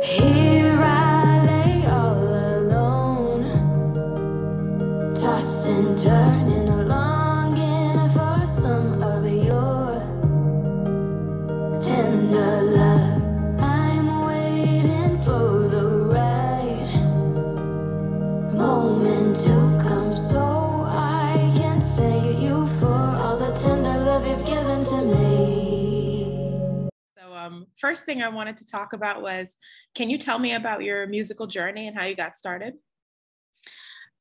Here I lay all alone, tossed and turning, longing for some of your tender love. I'm waiting for the right moment to come, so I can thank you for all the tender love you've given to me. First thing I wanted to talk about was, can you tell me about your musical journey and how you got started?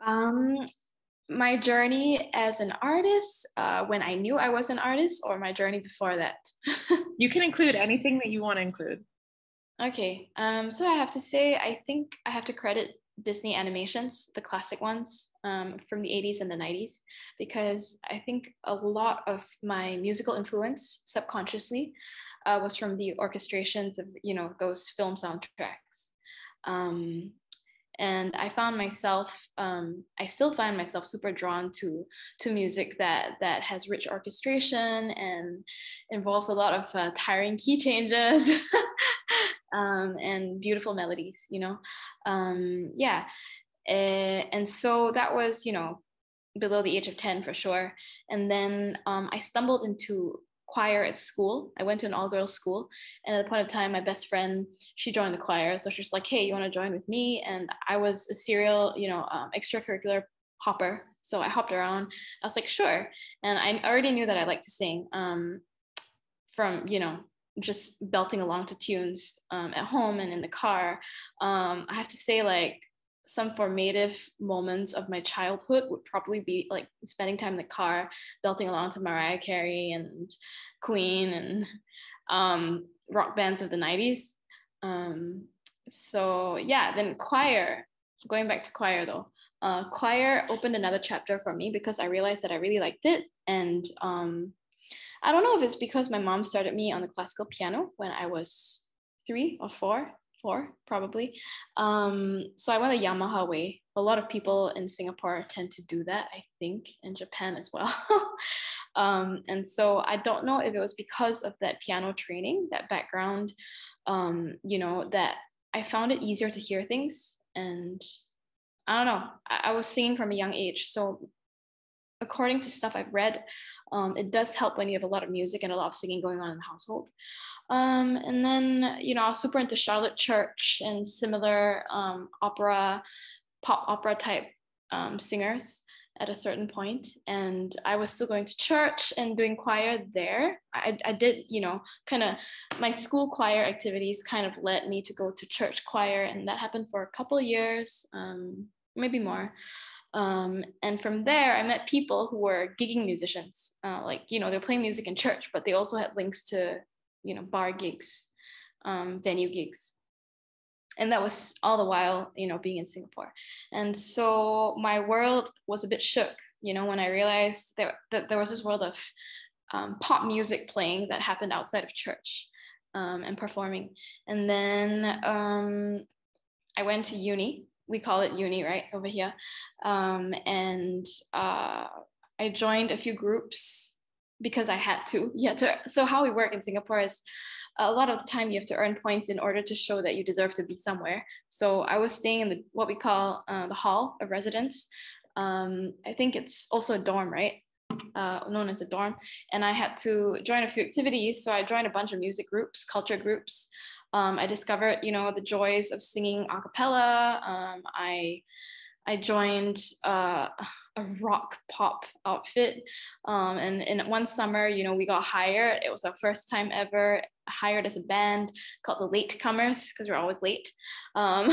My journey as an artist, when I knew I was an artist, or my journey before that? You can include anything that you want to include. Okay, so I have to say, I think I have to credit Disney animations, the classic ones from the 80s and the 90s, because I think a lot of my musical influence subconsciously was from the orchestrations of, those film soundtracks. And I found myself, I still find myself super drawn to music that has rich orchestration and involves a lot of tiring key changes and beautiful melodies, yeah. And so that was, below the age of 10 for sure. And then I stumbled into choir at school. I went to an all-girls school, and at the point of time, my best friend, she joined the choir. So she's like, "Hey, you want to join with me?" And I was a serial, extracurricular hopper. So I hopped around. I was like, "Sure." And I already knew that I liked to sing from, just belting along to tunes at home and in the car. I have to say, like, some formative moments of my childhood would probably be like spending time in the car, belting along to Mariah Carey and Queen and rock bands of the 90s. So yeah, then choir, going back to choir though, choir opened another chapter for me because I realized that I really liked it. And I don't know if it's because my mom started me on the classical piano when I was 3 or 4 probably. So I went the Yamaha way. A lot of people in Singapore tend to do that, I think, in Japan as well. And so I don't know if it was because of that piano training, that background, that I found it easier to hear things. And I don't know, I was singing from a young age. So according to stuff I've read, it does help when you have a lot of music and a lot of singing going on in the household. And then, I was super into Charlotte Church and similar pop opera type singers at a certain point. And I was still going to church and doing choir there. I did, kind of my school choir activities kind of led me to go to church choir. And that happened for a couple of years, maybe more. And from there, I met people who were gigging musicians. They're playing music in church, but they also had links to, bar gigs, venue gigs. And that was all the while, being in Singapore. And so my world was a bit shook, when I realized that there was this world of pop music playing that happened outside of church and performing. And then I went to uni. We call it uni, right, over here. And I joined a few groups because I had to. So how we work in Singapore is a lot of the time you have to earn points in order to show that you deserve to be somewhere. So I was staying in what we call the hall of residence. I think it's also a dorm, right? Known as a dorm. And I had to join a few activities. So I joined a bunch of music groups, culture groups. I discovered, the joys of singing a cappella. I joined a rock pop outfit. And in one summer, we got hired. It was our first time ever hired as a band called the Latecomers because we're always late. And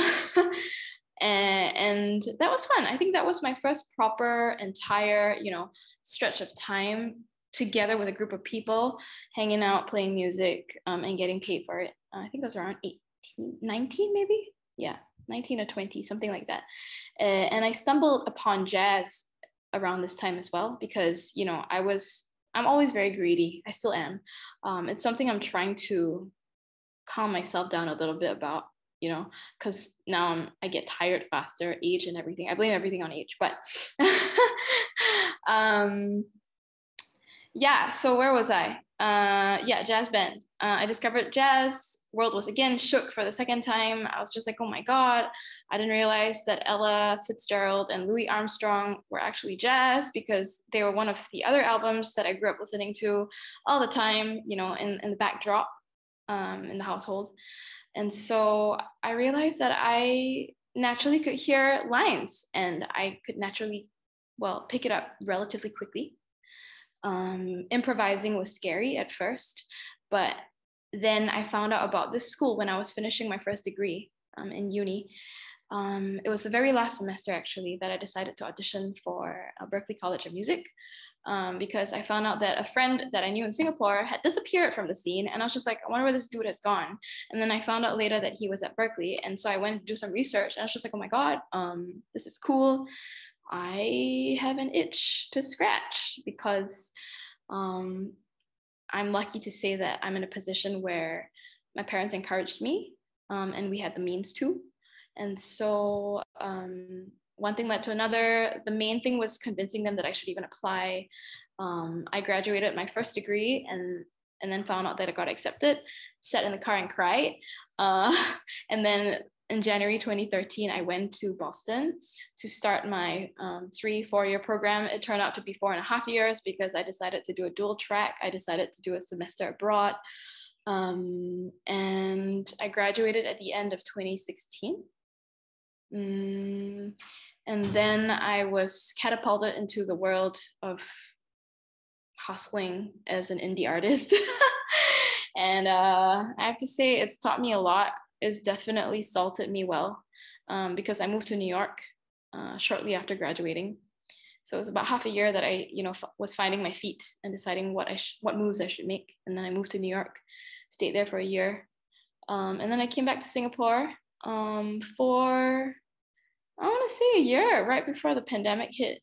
that was fun. I think that was my first proper entire, stretch of time together with a group of people, hanging out, playing music, and getting paid for it. I think it was around 18, 19 maybe? Yeah, 19 or 20, something like that. And I stumbled upon jazz around this time as well because, I'm always very greedy. I still am. It's something I'm trying to calm myself down a little bit about, because now I get tired faster, age and everything. I blame everything on age, but yeah, so where was I? Yeah, jazz band. I discovered jazz world was again shook for the second time. I was just like, oh my God, I didn't realize that Ella Fitzgerald and Louis Armstrong were actually jazz, because they were one of the other albums that I grew up listening to all the time, you know, in the backdrop in the household. And so I realized that I naturally could hear lines, and I could naturally, well, pick it up relatively quickly. Improvising was scary at first, but then I found out about this school when I was finishing my first degree in uni. It was the very last semester, actually, that I decided to audition for Berklee College of Music, because I found out that a friend that I knew in Singapore had disappeared from the scene. And I was just like, I wonder where this dude has gone. And then I found out later that he was at Berklee. And so I went to do some research, and I was just like, oh my God, this is cool. I have an itch to scratch, because I'm lucky to say that I'm in a position where my parents encouraged me, and we had the means to. And so one thing led to another. The main thing was convincing them that I should even apply. I graduated my first degree and then found out that I got accepted, sat in the car and cried. And then in January 2013, I went to Boston to start my 3-4-year program. It turned out to be 4.5 years, because I decided to do a dual track. I decided to do a semester abroad. And I graduated at the end of 2016. And then I was catapulted into the world of hustling as an indie artist. And I have to say, it's taught me a lot. It's definitely salted me well, because I moved to New York shortly after graduating. So it was about half a year that I, was finding my feet and deciding what moves I should make. And then I moved to New York, stayed there for a year. And then I came back to Singapore for, I want to say, a year, right before the pandemic hit.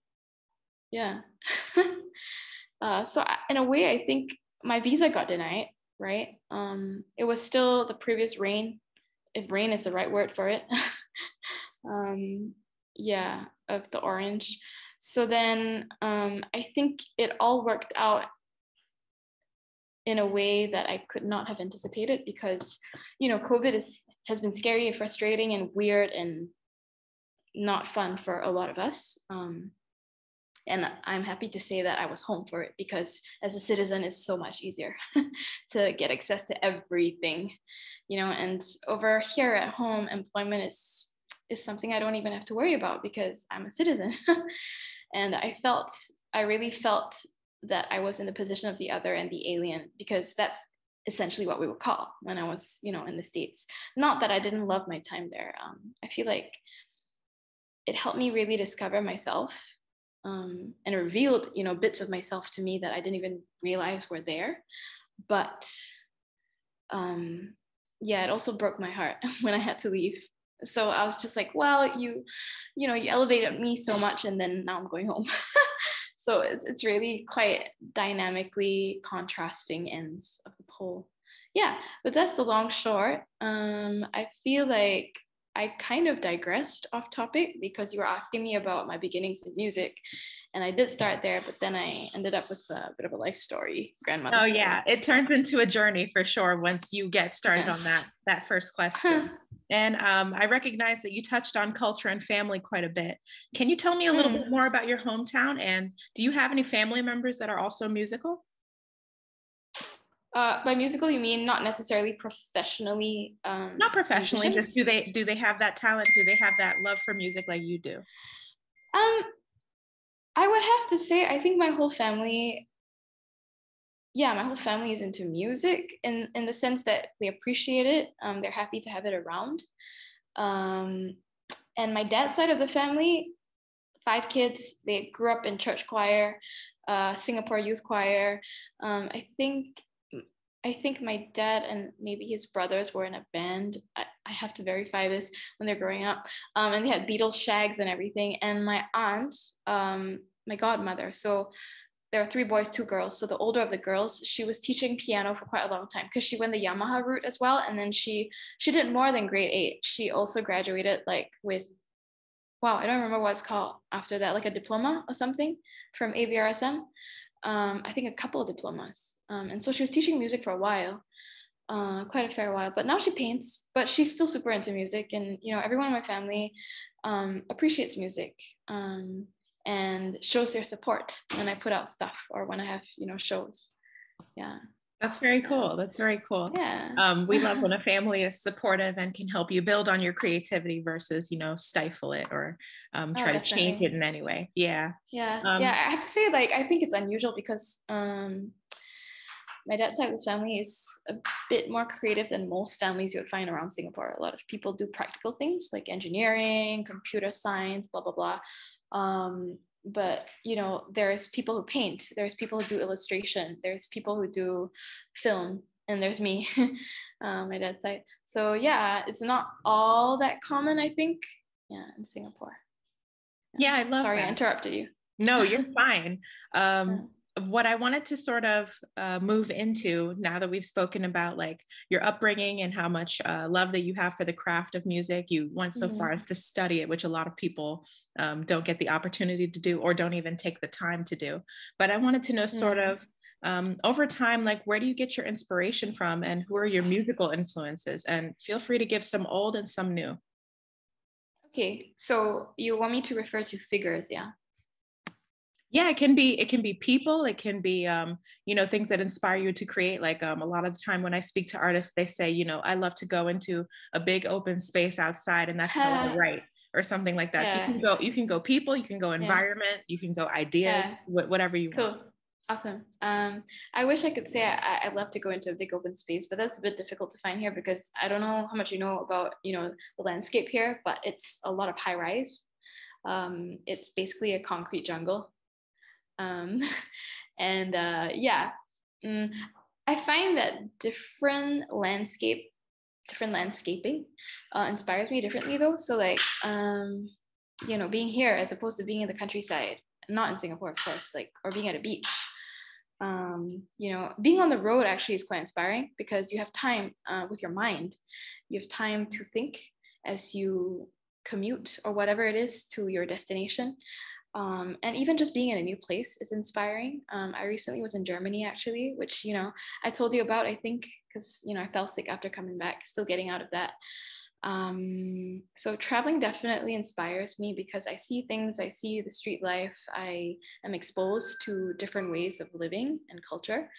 Yeah. So in a way, I think my visa got denied, right? It was still the previous reign, if reign is the right word for it. Of the orange. So then I think it all worked out in a way that I could not have anticipated, because, COVID has been scary and frustrating and weird and not fun for a lot of us. And I'm happy to say that I was home for it, because as a citizen, it's so much easier to get access to everything, and over here at home, employment is something I don't even have to worry about, because I'm a citizen. And I really felt that I was in the position of the other and the alien, because that's essentially what we would call when I was, in the States. Not that I didn't love my time there. I feel like it helped me really discover myself, and revealed, bits of myself to me that I didn't even realize were there. But it also broke my heart when I had to leave. So I was just like, well, you elevated me so much, and then now I'm going home. So it's really quite dynamically contrasting ends of the pole. Yeah, but that's the long short. I feel like I kind of digressed off topic, because you were asking me about my beginnings in music, and I did start there, but then I ended up with a bit of a life story, grandmother story. Yeah, it turns into a journey for sure once you get started on that first question. And I recognize that you touched on culture and family quite a bit. Can you tell me a little bit more about your hometown, and do you have any family members that are also musical? By musical, you mean not necessarily professionally? Not professionally, musicians? just do they have that talent? Do they have that love for music like you do? I would have to say, I think my whole family is into music in the sense that they appreciate it. They're happy to have it around. And my dad's side of the family, 5 kids, they grew up in church choir, Singapore youth choir. I think my dad and maybe his brothers were in a band. I have to verify this, when they're growing up. And they had Beatles shags and everything. And my aunt, my godmother, so there are 3 boys, 2 girls. So the older of the girls, she was teaching piano for quite a long time, because she went the Yamaha route as well. And then she did more than grade 8. She also graduated with, I don't remember what it's called after that, like a diploma or something from ABRSM. I think a couple of diplomas. And so she was teaching music for a while. quite a fair while. But now she paints, but she's still super into music. And, you know, everyone in my family appreciates music and shows their support when I put out stuff or when I have, you know, shows. Yeah. That's very cool. That's very cool. Yeah. We love when a family is supportive and can help you build on your creativity versus, you know, stifle it or try to change it in any way. Yeah. Yeah. I have to say, like, I think it's unusual because my dad's side of the family is a bit more creative than most families you would find around Singapore. A lot of people do practical things like engineering, computer science, blah, blah, blah. But, you know, there's people who paint, there's people who do illustration, there's people who do film, and there's me, my dad's side. So yeah, it's not all that common, I think, in Singapore. Yeah, I love Sorry, that. I interrupted you. No, you're fine. What I wanted to sort of move into now that we've spoken about like your upbringing and how much love that you have for the craft of music, you went so far as to study it, which a lot of people don't get the opportunity to do or don't even take the time to do. But I wanted to know sort of over time, like where do you get your inspiration from and who are your musical influences? And feel free to give some old and some new. Okay, so you want me to refer to figures, yeah? Yeah, it can be people, it can be, you know, things that inspire you to create. Like a lot of the time when I speak to artists, they say, you know, I love to go into a big open space outside and that's how I write or something like that. Yeah. So you can go people, you can go environment, you can go ideas, whatever you want. Cool. Awesome. I wish I could say I'd love to go into a big open space, but that's a bit difficult to find here because I don't know how much you know about, you know, the landscape here, but it's a lot of high rise. It's basically a concrete jungle. I find that different landscaping inspires me differently though. So like, you know, being here as opposed to being in the countryside, not in Singapore, of course, like, or being at a beach, you know, being on the road actually is quite inspiring because you have time with your mind. You have time to think as you commute or whatever it is to your destination. And even just being in a new place is inspiring. I recently was in Germany, actually, which, you know, I told you about, I think, because, you know, I fell sick after coming back, still getting out of that. So traveling definitely inspires me because I see things, I see the street life, I am exposed to different ways of living and culture,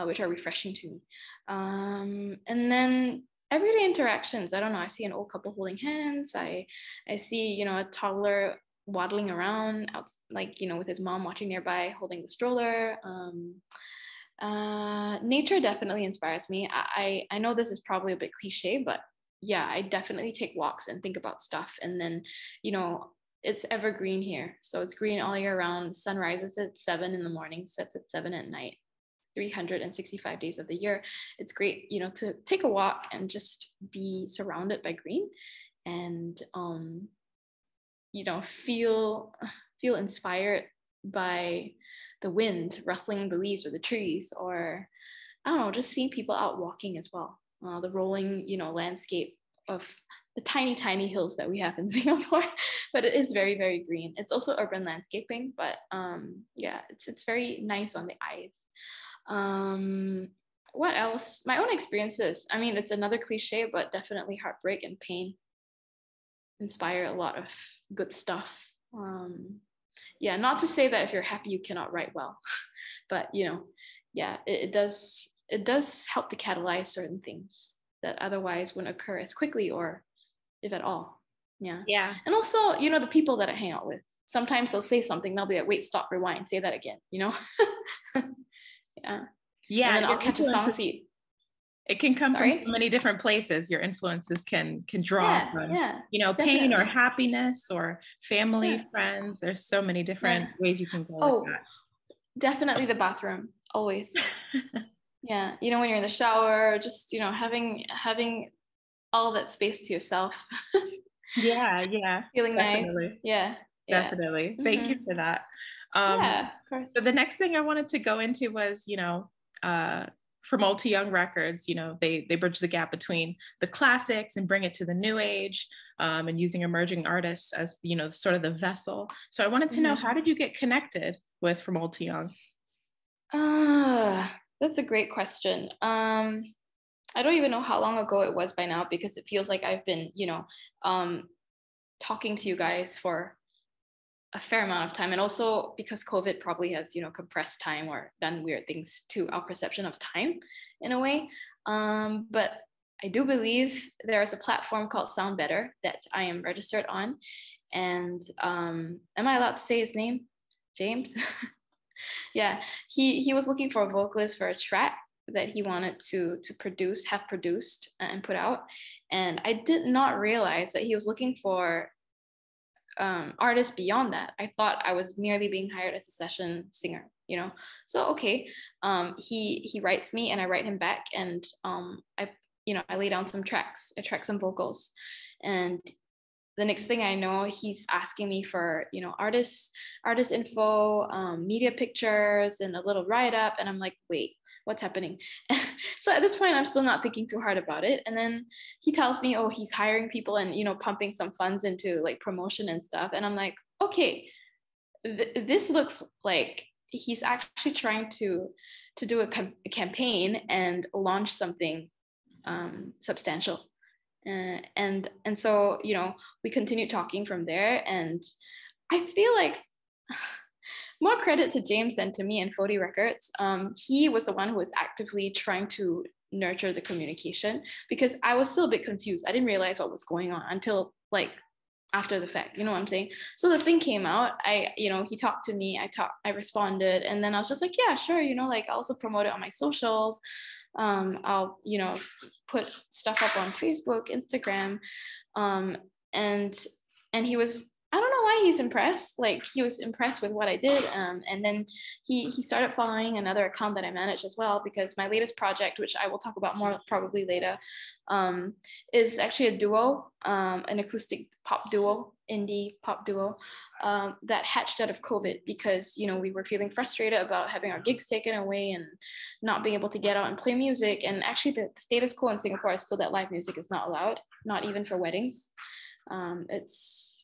which are refreshing to me. And then everyday interactions, I don't know, I see an old couple holding hands, I see, you know, a toddler waddling around out, like, you know, with his mom watching nearby holding the stroller. Nature definitely inspires me. I know this is probably a bit cliche, but yeah, I definitely take walks and think about stuff. And then, you know, it's evergreen here, so it's green all year round. Sun rises at 7 in the morning, sets at 7 at night, 365 days of the year. It's great, you know, to take a walk and just be surrounded by green and you know, feel inspired by the wind rustling the leaves of the trees, or I don't know, just seeing people out walking as well. The rolling, you know, landscape of the tiny hills that we have in Singapore, but it is very, very green. It's also urban landscaping, but yeah, it's very nice on the eyes. What else? My own experiences. I mean, it's another cliche, but definitely heartbreak and pain inspire a lot of good stuff. Yeah, not to say that if you're happy you cannot write well, but you know, yeah, it does help to catalyze certain things that otherwise wouldn't occur as quickly or if at all. Yeah. And also, you know, the people that I hang out with, sometimes they'll say something, they'll be like, wait, stop, rewind, say that again, you know. Yeah, and then I'll catch a song seed. It can come from so many different places. Your influences can draw from, you know, pain or happiness or family, friends. There's so many different ways you can go with that. Definitely the bathroom, always. Yeah, you know, when you're in the shower, just, you know, having all that space to yourself. Yeah. Feeling definitely. Nice. Yeah. Definitely. Thank you for that. Yeah, of course. So the next thing I wanted to go into was, you know, for Multi-Young Records, you know, they bridge the gap between the classics and bring it to the new age, and using emerging artists as, you know, sort of the vessel. So I wanted to know, how did you get connected with For Multi-Young? That's a great question. I I don't even know how long ago it was by now, because it feels like I've been, talking to you guys for a fair amount of time. And also because COVID probably has, compressed time or done weird things to our perception of time in a way. But I do believe there is a platform called Sound Better that I am registered on. And am I allowed to say his name? James? Yeah, he was looking for a vocalist for a track that he wanted to have produced and put out. And I did not realize that he was looking for artists beyond that. I thought I was merely being hired as a session singer, So okay, he writes me and I write him back, and I lay down some tracks. I track some vocals, and the next thing I know, he's asking me for, artist info, media pictures, and a little write up. And I'm like, wait, what's happening? So at this point, I'm still not thinking too hard about it. And then he tells me, oh, he's hiring people and, pumping some funds into like promotion and stuff. And I'm like, okay, this looks like he's actually trying to do a campaign and launch something substantial. And so, we continued talking from there. And I feel like more credit to James than to me and Fody Records. He was the one who was actively trying to nurture the communication, because I was still a bit confused. I didn't realize what was going on until like after the fact, you know what I'm saying? So the thing came out, he talked to me, I responded, and then I was just like, yeah, sure, I also promote it on my socials. I'll, put stuff up on Facebook, Instagram. And he was, I don't know why he's impressed. Like, he was impressed with what I did. And then he started following another account that I manage as well, because my latest project, which I will talk about more probably later, is actually a duo, an acoustic pop duo, indie pop duo, that hatched out of COVID, because, we were feeling frustrated about having our gigs taken away and not being able to get out and play music. And actually the status quo in Singapore is still that live music is not allowed, not even for weddings. It's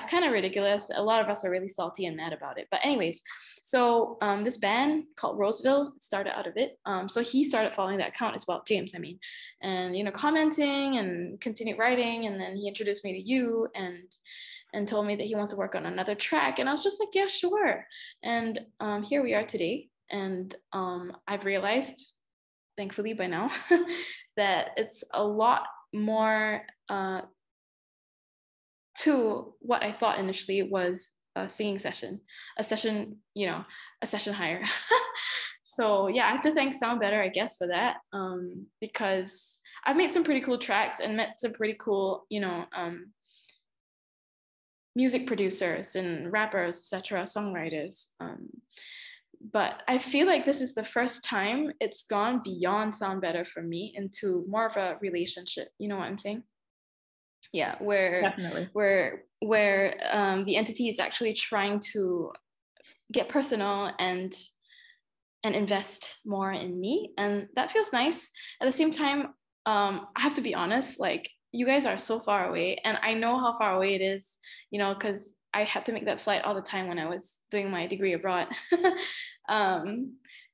kind of ridiculous. A lot of us are really salty and mad about it. But anyways, so this band called Roseville started out of it. So he started following that account as well, James, I mean, and, commenting and continued writing. And then he introduced me to you and told me that he wants to work on another track. And I was just like, yeah, sure. And here we are today. And I've realized, thankfully by now, that it's a lot more to what I thought initially was a singing session, a session hire. So yeah, I have to thank Sound Better, I guess, for that, because I've made some pretty cool tracks and met some pretty cool, music producers and rappers, etc., songwriters. But I feel like this is the first time it's gone beyond Sound Better for me into more of a relationship. You know what I'm saying? Yeah, Definitely. where the entity is actually trying to get personal and invest more in me, and that feels nice. At the same time, I have to be honest, like, you guys are so far away, and I know how far away it is, because I had to make that flight all the time when I was doing my degree abroad.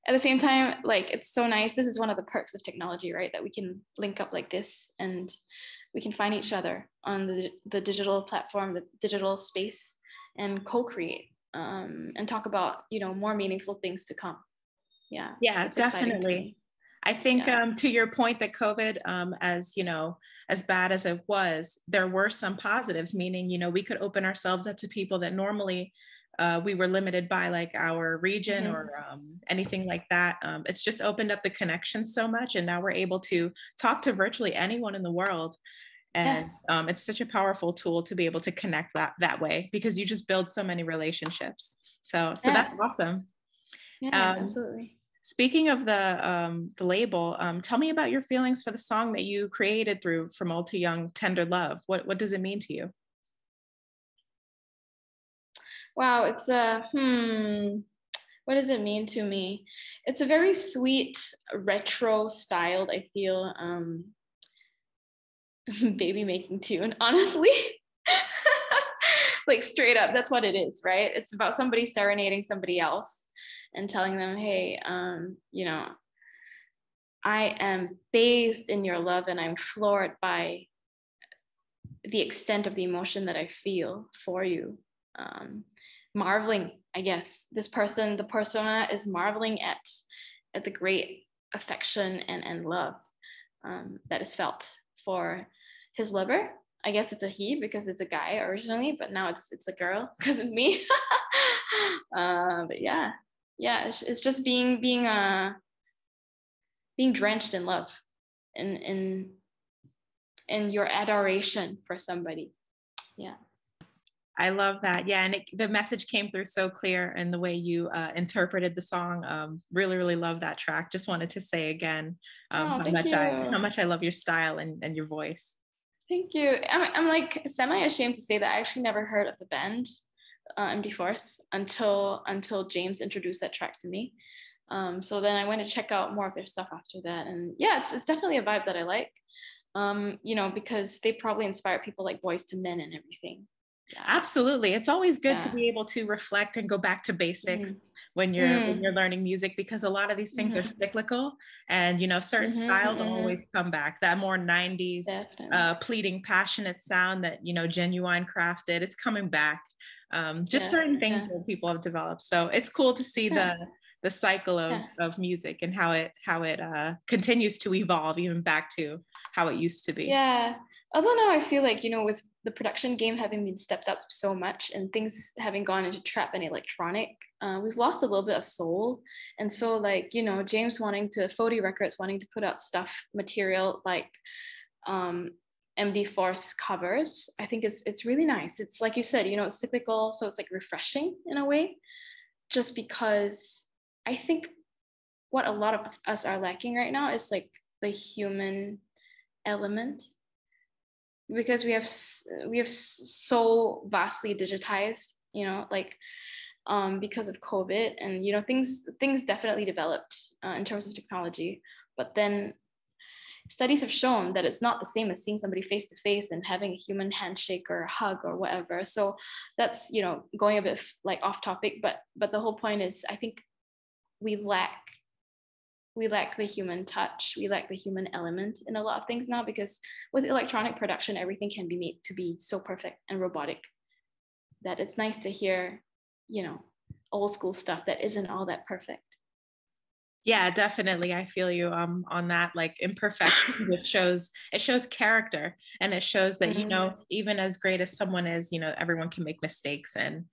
At the same time, like, it's so nice. This is one of the perks of technology, right? That we can link up like this, and we can find each other on the digital platform, the digital space, and co-create, and talk about, more meaningful things to come. Yeah, Definitely. I think to your point that COVID, as bad as it was, there were some positives, meaning, we could open ourselves up to people that normally we were limited by, like our region or anything like that. It's just opened up the connection so much. And now we're able to talk to virtually anyone in the world. And it's such a powerful tool to be able to connect that way, because you just build so many relationships. So that's awesome. Yeah, absolutely. Speaking of the label, tell me about your feelings for the song that you created through From Old to Young, Tender Love. What does it mean to you? Wow, it's what does it mean to me? It's a very sweet, retro styled, I feel, baby making tune, honestly. Like, straight up, that's what it is, right? It's about somebody serenading somebody else and telling them, hey, I am bathed in your love, and I'm floored by the extent of the emotion that I feel for you. Marveling, I guess. The persona is marveling at the great affection and love that is felt for his lover. I guess it's a he because it's a guy originally, but now it's a girl because of me. But yeah, it's just being drenched in love, in your adoration for somebody. Yeah. I love that. Yeah. And the message came through so clear in the way you interpreted the song. Really, really love that track. Just wanted to say again how much I love your style and your voice. Thank you. I'm like semi-ashamed to say that I actually never heard of the band MD Force until James introduced that track to me. So then I went to check out more of their stuff after that. And yeah, it's definitely a vibe that I like. Because they probably inspire people like Boys to Men and everything. Yeah. Absolutely. It's always good to be able to reflect and go back to basics when you're learning music, because a lot of these things are cyclical, and certain styles always come back. That more 90s pleading, passionate sound that Genuine crafted, it's coming back. Certain things that people have developed. So it's cool to see the cycle of music and how it continues to evolve even back to how it used to be. Yeah. Although now I feel like, with the production game having been stepped up so much and things having gone into trap and electronic, we've lost a little bit of soul. And so like, James Fody Records wanting to put out material like MD Force covers, I think it's really nice. It's like you said, it's cyclical, so it's like refreshing in a way, just because I think what a lot of us are lacking right now is like the human element, because we have so vastly digitized, because of COVID, and things definitely developed in terms of technology, but then studies have shown that it's not the same as seeing somebody face to face and having a human handshake or a hug or whatever. So that's going a bit like off topic, but the whole point is, I think we lack the human touch. We lack the human element in a lot of things now, because with electronic production, everything can be made to be so perfect and robotic that it's nice to hear, old school stuff that isn't all that perfect. Yeah, definitely. I feel you on that. Like imperfection, it shows character, and it shows that even as great as someone is, everyone can make mistakes, and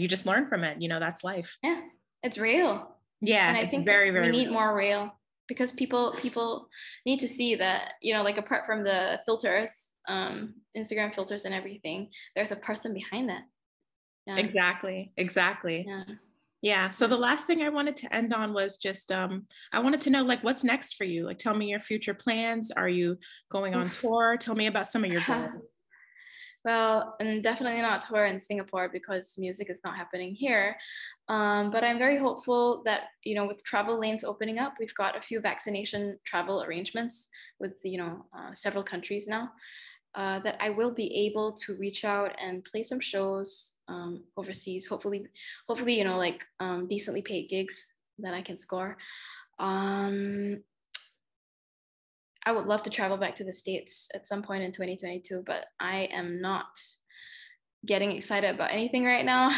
you just learn from it. That's life. Yeah, it's real. Yeah, and I think very, very we need real. more real, because people need to see that, like apart from the filters, Instagram filters and everything, there's a person behind that. Yeah. Exactly. Yeah. So the last thing I wanted to end on was just I wanted to know, like, what's next for you? Like, tell me your future plans. Are you going on tour? Tell me about some of your goals. Well, and definitely not tour in Singapore, because music is not happening here. But I'm very hopeful that, with travel lanes opening up, we've got a few vaccination travel arrangements with, several countries now, that I will be able to reach out and play some shows overseas. Hopefully, decently paid gigs that I can score. I would love to travel back to the States at some point in 2022, but I am not getting excited about anything right now.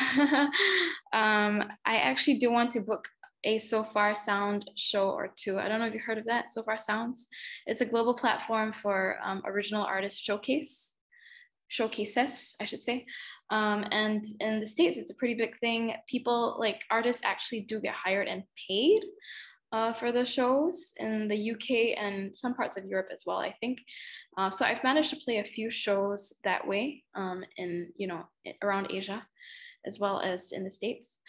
I actually do want to book a So Far Sound show or two. I don't know if you've heard of that, So Far Sounds. It's a global platform for original artist showcases, I should say. And in the States, it's a pretty big thing. People, like artists, actually do get hired and paid for the shows in the UK and some parts of Europe as well, I think. So I've managed to play a few shows that way, around Asia, as well as in the States,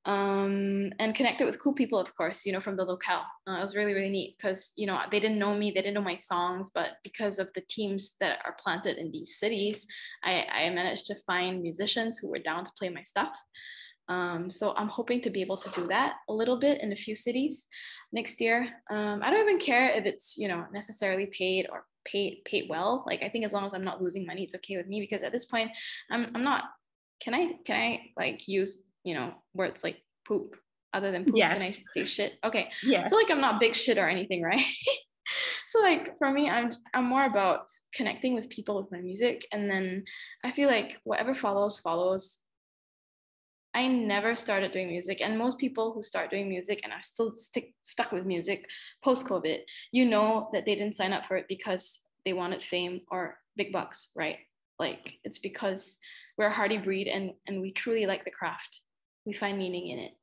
and connected with cool people, of course, from the locale. It was really, really neat, because, they didn't know me, they didn't know my songs, but because of the teams that are planted in these cities, I managed to find musicians who were down to play my stuff. So I'm hoping to be able to do that a little bit in a few cities next year. I don't even care if it's, necessarily paid or paid well. Like, I think as long as I'm not losing money, it's okay with me, because at this point I'm not, can I like use, words like poop other than poop? Yes. Can I say shit? Okay. Yeah. So like, I'm not big shit or anything, right? So like for me, I'm more about connecting with people with my music, and then I feel like whatever follows. I never started doing music, and most people who start doing music and are still stuck with music post-COVID, you know that they didn't sign up for it because they wanted fame or big bucks, right? Like it's because we're a hardy breed, and we truly like the craft. We find meaning in it.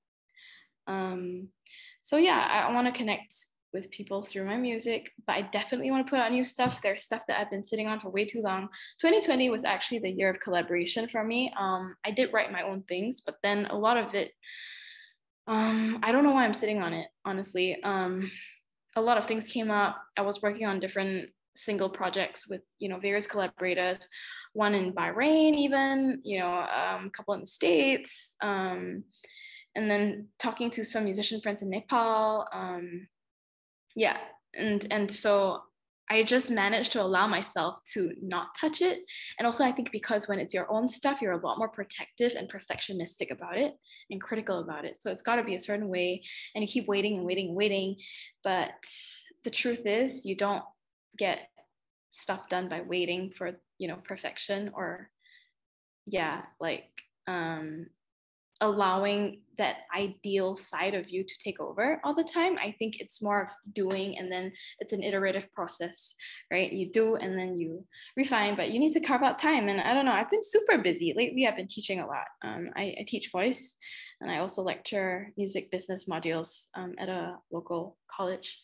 So yeah, I want to connect with people through my music, but I definitely want to put out new stuff. There's stuff that I've been sitting on for way too long. 2020 was actually the year of collaboration for me. I did write my own things, but then a lot of it, I don't know why I'm sitting on it, honestly. A lot of things came up. I was working on different single projects with, various collaborators, one in Bahrain even, a couple in the States, and then talking to some musician friends in Nepal. Yeah, and so I just managed to allow myself to not touch it. And also I think because when it's your own stuff, you're a lot more protective and perfectionistic about it and critical about it. So it's got to be a certain way, and you keep waiting and waiting and waiting. But the truth is you don't get stuff done by waiting for, perfection, or allowing that ideal side of you to take over all the time. I think it's more of doing, and then it's an iterative process, right? You do and then you refine, but you need to carve out time. And I don't know, I've been super busy lately. I've been teaching a lot. I teach voice, and I also lecture music business modules at a local college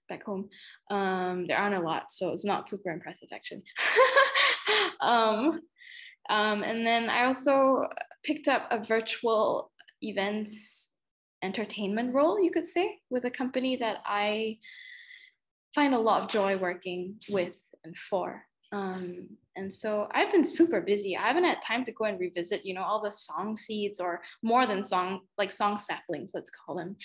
back home. There aren't a lot, so it's not super impressive actually. And then I also picked up a virtual events entertainment role, you could say, with a company that I find a lot of joy working with and for. And so I've been super busy. I haven't had time to go and revisit, all the song seeds, or more than song saplings, let's call them,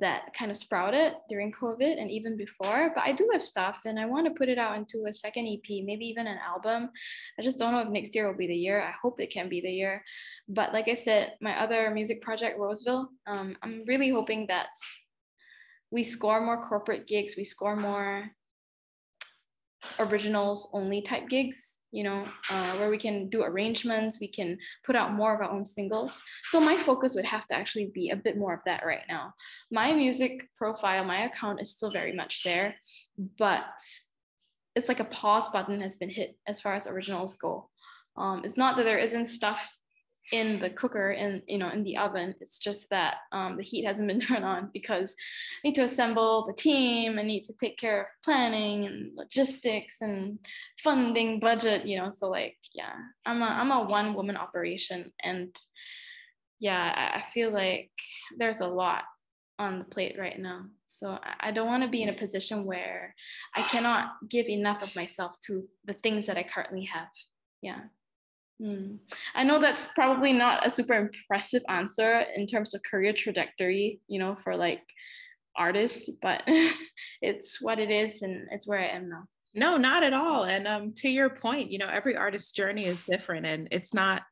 that kind of sprouted during COVID and even before. But I do have stuff, and I want to put it out into a second EP, maybe even an album. I just don't know if next year will be the year. I hope it can be the year. But like I said, my other music project, Roseville, I'm really hoping that we score more corporate gigs, we score more originals only type gigs, where we can do arrangements, we can put out more of our own singles. So my focus would have to actually be a bit more of that right now. My music profile, my account is still very much there, but it's like a pause button has been hit as far as originals go. It's not that there isn't stuff in the cooker and in the oven. It's just that the heat hasn't been turned on because I need to assemble the team. I need to take care of planning and logistics and funding, budget. So I'm a one woman operation, and I feel like there's a lot on the plate right now. So I don't want to be in a position where I cannot give enough of myself to the things that I currently have. I know that's probably not a super impressive answer in terms of career trajectory, for like artists, but it's what it is, and it's where I am now. No, not at all. And to your point, every artist's journey is different, and it's not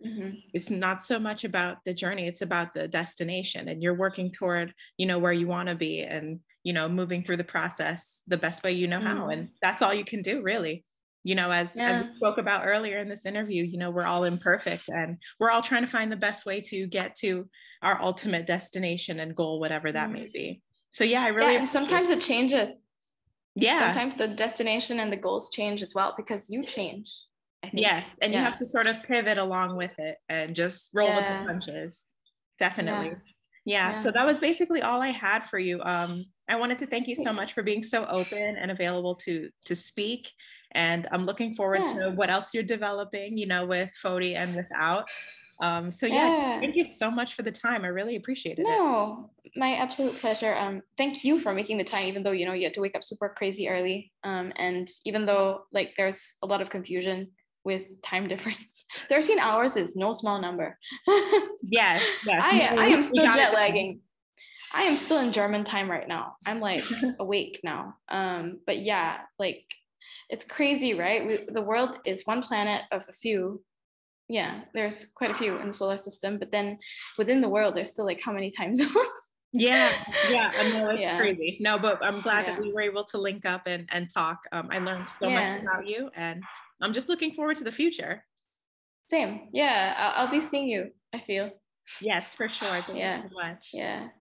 so much about the journey, it's about the destination, and you're working toward, where you want to be, and, moving through the process the best way you know how. And that's all you can do, really. As we spoke about earlier in this interview, we're all imperfect, and we're all trying to find the best way to get to our ultimate destination and goal, whatever that may be. So I really, and sometimes it changes. Yeah. Sometimes the destination and the goals change as well, because you change, I think. Yes. And you have to sort of pivot along with it and just roll with the punches. Definitely. Yeah. So that was basically all I had for you. I wanted to thank you so much for being so open and available to speak. And I'm looking forward to what else you're developing, with Fody and without. Thank you so much for the time. I really appreciated it. No, my absolute pleasure. Thank you for making the time, even though, you had to wake up super crazy early. And even though there's a lot of confusion with time difference, 13 hours is no small number. Yes. I am still jet lagging. I am still in German time right now. I'm awake now. But it's crazy, right? The world is one planet of a few. Yeah, there's quite a few in the solar system, but then within the world, there's still how many time zones? Yeah, yeah, no, it's Yeah, crazy. No, but I'm glad that yeah, we were able to link up and talk. I learned so much yeah. about you, and I'm just looking forward to the future. Same. Yeah, I'll be seeing you, I feel. Yes, for sure. Thank you Yeah, so much. yeah.